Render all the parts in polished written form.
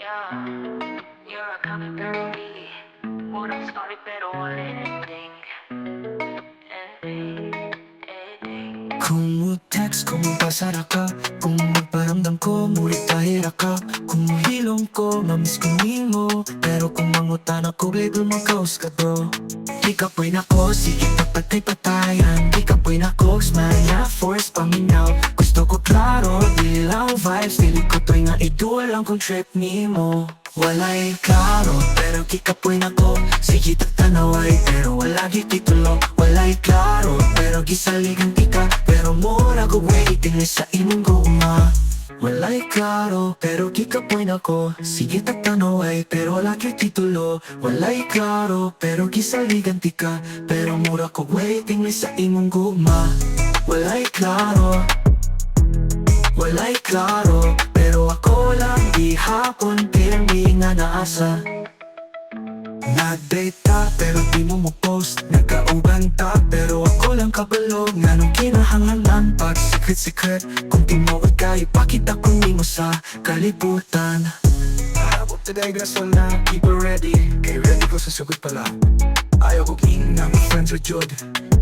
Yeah, you're a common girl. Murang story pero wala ending. Kung mo-text, kung pasara ka, kung magparamdam ko, mulit tahira ka. Kung hilom ko, mamiss ko nimo. Pero kung mangutan ako, babe, lumakaos ka bro. Di ka po'y nako, sige papatay-patayan. Di ka po'y nako, smile na force paminaw. Gusto ko klaro, di lang vibes. Dili ko to'y nga idua lang kung trip nimo. Wala'y klaro, pero kikapoy nako. Sige tatanaway, pero wala gititulo. Wala'y klaro, pero gisaligan tika. Pero mura ko waiting sa imong guma. Wala'y klaro, pero kikapoy nako. Sige tatanaway, pero wala gititulo. Wala'y klaro, pero gisaligan tika. Pero mura ko waiting sa imong guma. Wala'y klaro, wala'y klaro, pero ako lang di hapon pirmi nga naasa. Nag-date ta pero di mo mo-post. Nagkauban ta pero ako lang kabalo. Nga nung kinahangalan pag secret kung di mo ka ipakita ko mo sa kalibutan. Habok today grasol na keep it ready. Kay ready ko sa sugod pala. Ayaw ko na mo friends or jud.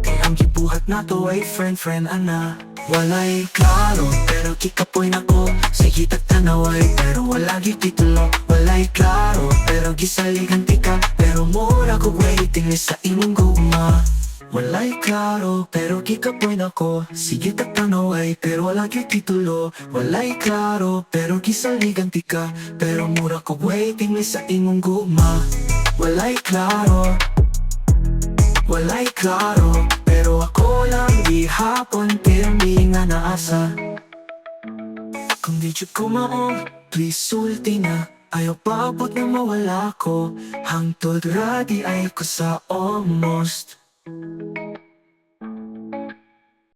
Kay ang gibuhat na to ay friend ana. Wala'y klaro, pero kikapoy nako. Sige tatanaway, pero wala gititulo. Wala'y klaro, pero gisaligan tika. Pero mura ko waiting sa imong guma. Wala'y klaro, pero kikapoy nako. Sige tatanaway, pero wala gititulo. Wala'y klaro, pero gisaligan tika. Pero mura ko waiting sa imong guma. Wala'y klaro, wala'y klaro, pero ako lang di hapon pirmi nga naasa. Kung di jud ko maong, please sulti na. Ayaw paabot na mawala ko. Hangtod radi ay ko sa almost.